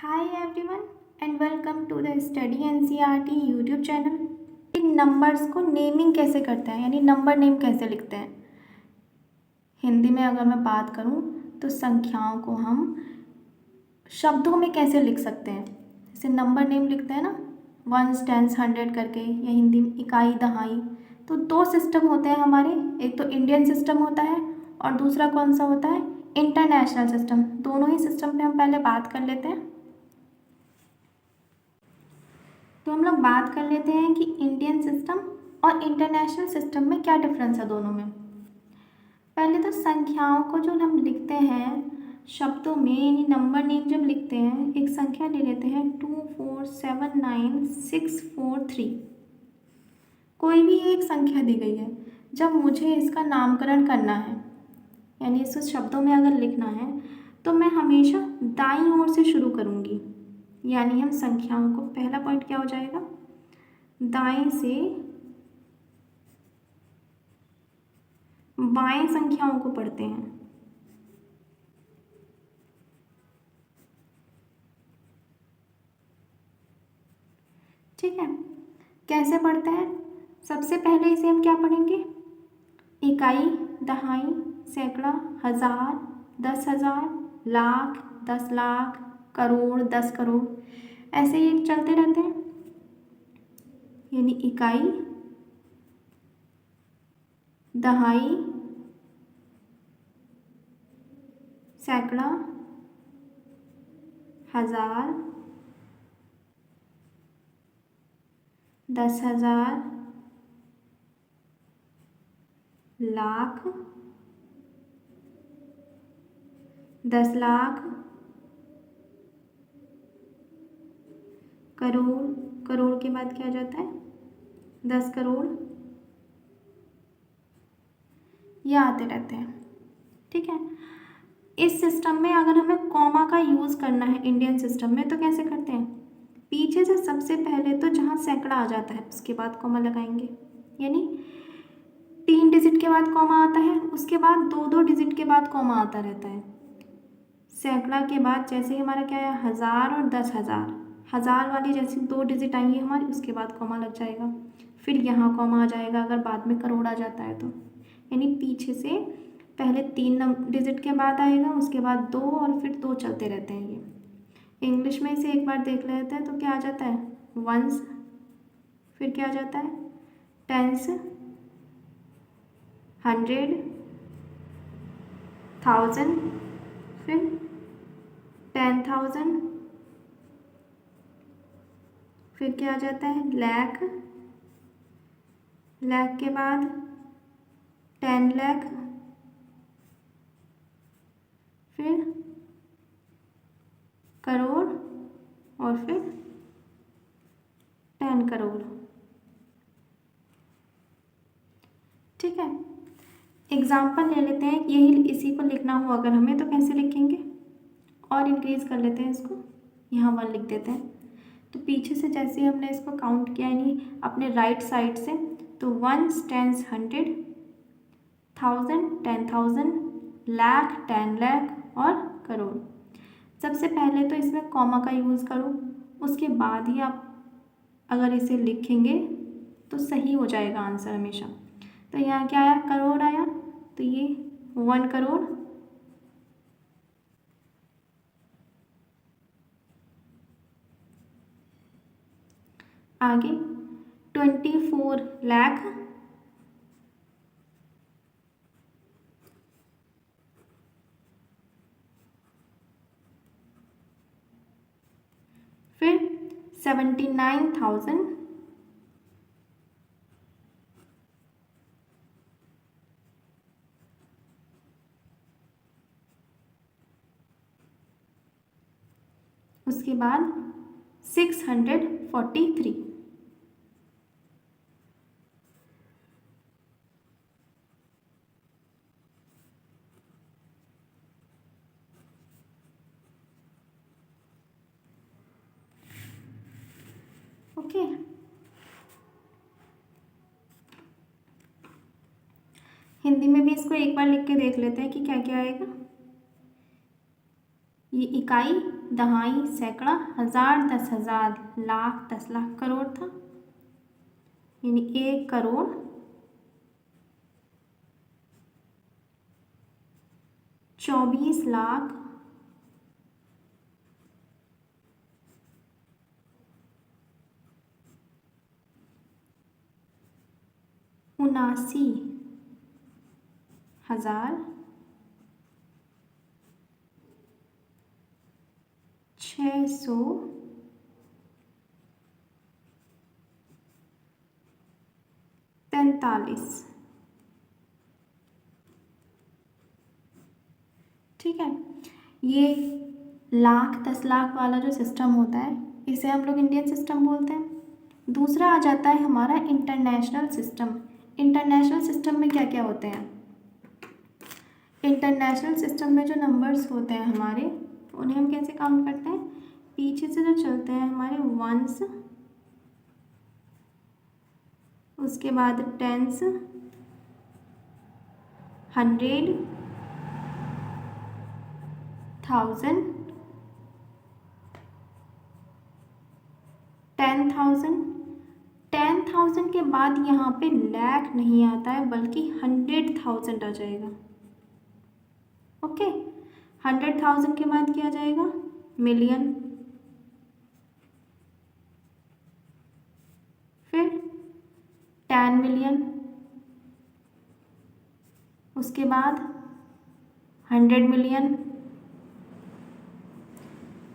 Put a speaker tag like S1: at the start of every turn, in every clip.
S1: Hi everyone and welcome to the Study NCERT YouTube channel. In numbers को naming कैसे करते हैं, यानी नंबर नेम कैसे लिखते हैं। हिंदी में अगर मैं बात करूं तो संख्याओं को हम शब्दों में कैसे लिख सकते हैं। जैसे नंबर नेम लिखते हैं ना, वंस टेंस हंड्रेड करके, या हिंदी में इकाई दहाई। तो दो सिस्टम होते हैं हमारे, एक तो इंडियन सिस्टम होता है और दूसरा कौन सा होता है, इंटरनेशनल सिस्टम। दोनों ही सिस्टम पे हम पहले बात कर लेते हैं। तो हम लोग बात कर लेते हैं कि इंडियन सिस्टम और इंटरनेशनल सिस्टम में क्या डिफरेंस है दोनों में। पहले तो संख्याओं को जो हम लिखते हैं शब्दों में, यानी नंबर नेम जब लिखते हैं, एक संख्या ले लेते हैं 2479643। कोई भी एक संख्या दी गई है, जब मुझे इसका नामकरण करना है, यानी इसे शब्दों में अगर लिखना है, तो मैं हमेशा दाईं ओर से शुरू करूँगी। यानी हम संख्याओं को, पहला पॉइंट क्या हो जाएगा, दाएं से बाएं संख्याओं को पढ़ते हैं। ठीक है, कैसे पढ़ते हैं। सबसे पहले इसे हम क्या पढ़ेंगे, इकाई, दहाई, सैकड़ा, हजार, 10,000, लाख, 10 लाख, करोड़, 10 करोड़, ऐसे ही चलते रहते हैं। यानी इकाई, दहाई, सैकड़ा, हजार, 10,000, लाख, 10 लाख, करोड़, करोड़ के बाद क्या आ जाता है, 10 करोड़, ये आते रहते हैं। ठीक है, इस सिस्टम में अगर हमें कॉमा का यूज़ करना है इंडियन सिस्टम में, तो कैसे करते हैं, पीछे से सबसे पहले तो जहाँ सैकड़ा आ जाता है उसके बाद कॉमा लगाएंगे। यानी 3 डिजिट के बाद कॉमा आता है, उसके बाद 2-2 डिजिट के बाद कॉमा आता रहता है। सैकड़ा के बाद जैसे ही हमारा क्या है, 1000 और 10,000, हज़ार वाली जैसे 2 डिजिट आएंगी हमारी, उसके बाद कॉमा लग जाएगा। फिर यहाँ कॉमा आ जाएगा अगर बाद में करोड़ आ जाता है तो। यानी पीछे से पहले 3 डिजिट के बाद आएगा, उसके बाद 2, और फिर 2 चलते रहते हैं। ये इंग्लिश में इसे एक बार देख लेते हैं तो क्या आ जाता है, वंस, फिर क्या आ जाता है, टेंस, 100, 1000, फिर 10,000, फिर क्या आ जाता है, लाख, लाख के बाद 10 लाख, फिर करोड़, और फिर 10 करोड़। ठीक है, एग्जाम्पल ले लेते हैं, यही इसी को लिखना हो अगर हमें तो कैसे लिखेंगे, और इंक्रीज कर लेते हैं इसको, यहाँ 1 लिख देते हैं। तो पीछे से जैसे हमने इसको काउंट किया, यानी अपने राइट साइड से, तो वंस, टेंस, 100, 1000, 10,000, लाख, 10 लाख, और करोड़। सबसे पहले तो इसमें कॉमा का यूज़ करो, उसके बाद ही आप अगर इसे लिखेंगे तो सही हो जाएगा आंसर हमेशा। तो यहाँ क्या आया, करोड़ आया, तो ये 1 करोड़, आगे 24 लाख, फिर 79,000, उसके बाद 643। ओके, हिंदी में भी इसको एक बार लिख के देख लेते हैं कि क्या क्या आएगा। ये इकाई, दहाई, सैकड़ा, हज़ार, 10,000, लाख, 10 लाख, करोड़ था, यानी 1 करोड़ 24 लाख 79,000 643। ठीक है, ये लाख 10 लाख वाला जो सिस्टम होता है इसे हम लोग इंडियन सिस्टम बोलते हैं। दूसरा आ जाता है हमारा इंटरनेशनल सिस्टम। इंटरनेशनल सिस्टम में क्या क्या होते हैं? इंटरनेशनल सिस्टम में जो नंबर्स होते हैं हमारे, उन्हें हम कैसे काउंट करते हैं? पीछे से जो चलते हैं हमारे वंस, उसके बाद टेंस, 100, 1000, 10,000। 10,000 के बाद यहाँ पे लाख नहीं आता है बल्कि 100,000 आ जाएगा। ओके, 100,000 के बाद क्या आ जाएगा? मिलियन, फिर 10 मिलियन, उसके बाद 100 मिलियन,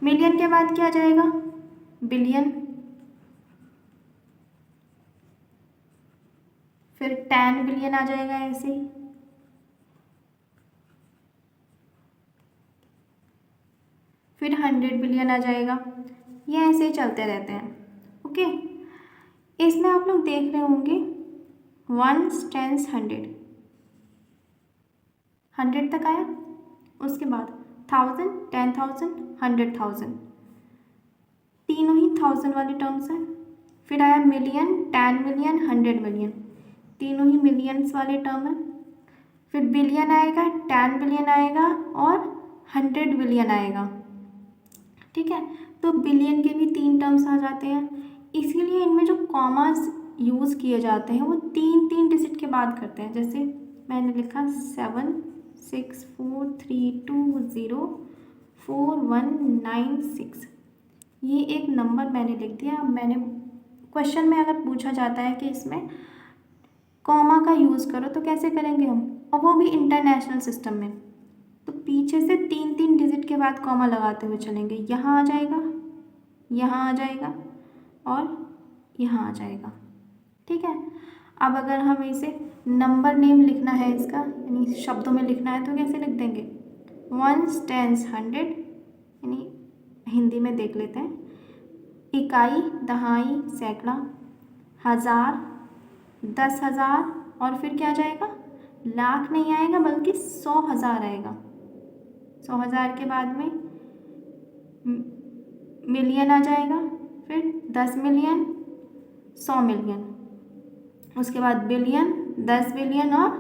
S1: मिलियन के बाद क्या आ जाएगा? बिलियन, फिर 10 बिलियन आ जाएगा ऐसे ही, फिर 100 बिलियन आ जाएगा। ये ऐसे ही चलते रहते हैं। ओके, इसमें आप लोग देख रहे होंगे वंस, टेंस, 100 तक आया, उसके बाद 1000, 10,000, 100,000, तीनों ही 1000 वाले टर्म्स हैं। फिर आया मिलियन, 10 मिलियन, 100 मिलियन, तीनों ही मिलियंस वाले टर्म हैं। फिर बिलियन आएगा, 10 बिलियन आएगा और 100 बिलियन आएगा। ठीक है, तो बिलियन के भी 3 टर्म्स आ जाते हैं। इसीलिए इनमें जो कॉमास यूज़ किए जाते हैं वो 3 डिजिट के बाद करते हैं। जैसे मैंने लिखा 764320419 ये एक नंबर मैंने लिख दिया। अब मैंने क्वेश्चन में अगर पूछा जाता है कि इसमें कॉमा का यूज़ करो तो कैसे करेंगे हम, और वो भी इंटरनेशनल सिस्टम में, तो पीछे से 3 डिजिट के बाद कॉमा लगाते हुए चलेंगे। यहाँ आ जाएगा, यहाँ आ जाएगा और यहाँ आ जाएगा। ठीक है, अब अगर हम इसे नंबर नेम लिखना है इसका, यानी शब्दों में लिखना है, तो कैसे लिख देंगे? वंस, टेंस, 100, यानी हिंदी में देख लेते हैं, इकाई, दहाई, सैकड़ा, हज़ार, 10,000 और फिर क्या आ जाएगा? लाख नहीं आएगा बल्कि 100,000 आएगा। 100,000 के बाद में मिलियन आ जाएगा, फिर 10 मिलियन, 100 मिलियन, उसके बाद बिलियन, 10 बिलियन और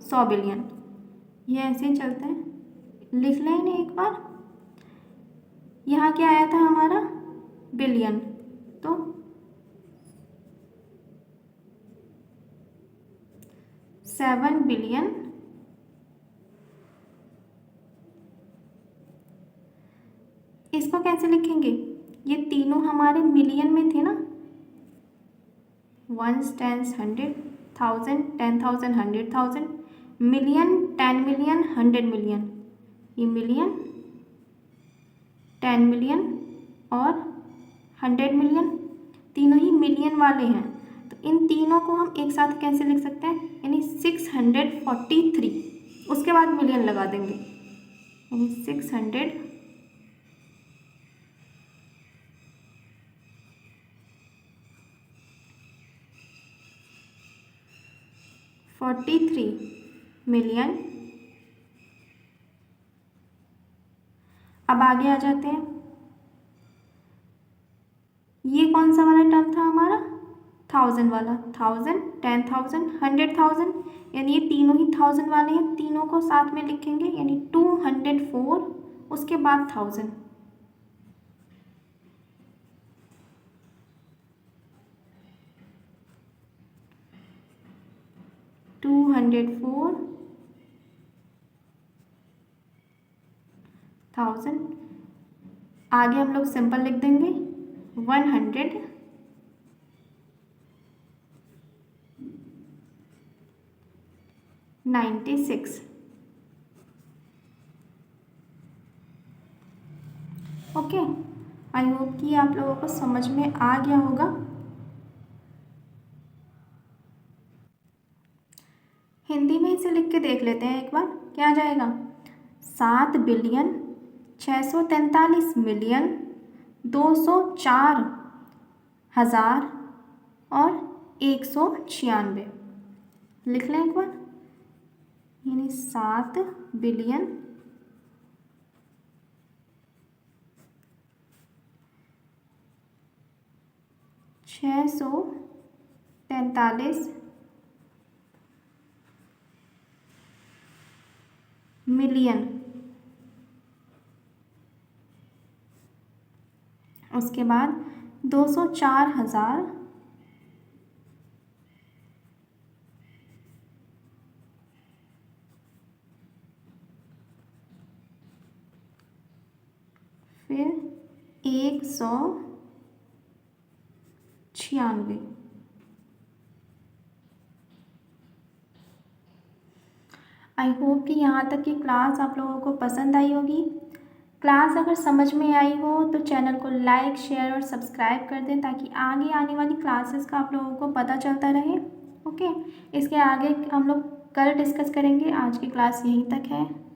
S1: 100 बिलियन। ये ऐसे ही चलते हैं। लिख लें इन्हें एक बार। यहाँ क्या आया था हमारा? बिलियन, तो 7 बिलियन, इसको कैसे लिखेंगे? ये तीनों हमारे मिलियन में थे ना, ones, tens, 100, 1000, 10,000, 100,000, million, 10 million, 100 million, ये मिलियन, 10 मिलियन और 100 मिलियन, तीनों ही मिलियन वाले हैं। तो इन तीनों को हम एक साथ कैसे लिख सकते हैं? यानी 643, उसके बाद मिलियन लगा देंगे, यानी 643 मिलियन। अब आगे आ जाते हैं, ये कौन सा वाला टर्म था हमारा? 1000 वाला, 1000, 10,000, 100,000, यानी ये तीनों ही 1000 वाले हैं, तीनों को साथ में लिखेंगे, यानी 204, उसके बाद 1000, 104,000, आगे हम लोग सिंपल लिख देंगे 196। ओके, आई होप कि आप लोगों को समझ में आ गया होगा। हिंदी में इसे लिख के देख लेते हैं एक बार, क्या आ जाएगा? 7,643,204,000 और 196। लिख लें एक बार, यानी 7,643,000,000, उसके बाद 204,000, फिर 196। आई होप कि यहाँ तक की क्लास आप लोगों को पसंद आई होगी। क्लास अगर समझ में आई हो तो चैनल को लाइक, शेयर और सब्सक्राइब कर दें, ताकि आगे आने वाली क्लासेस का आप लोगों को पता चलता रहे। ओके, इसके आगे हम लोग कल डिस्कस करेंगे। आज की क्लास यहीं तक है।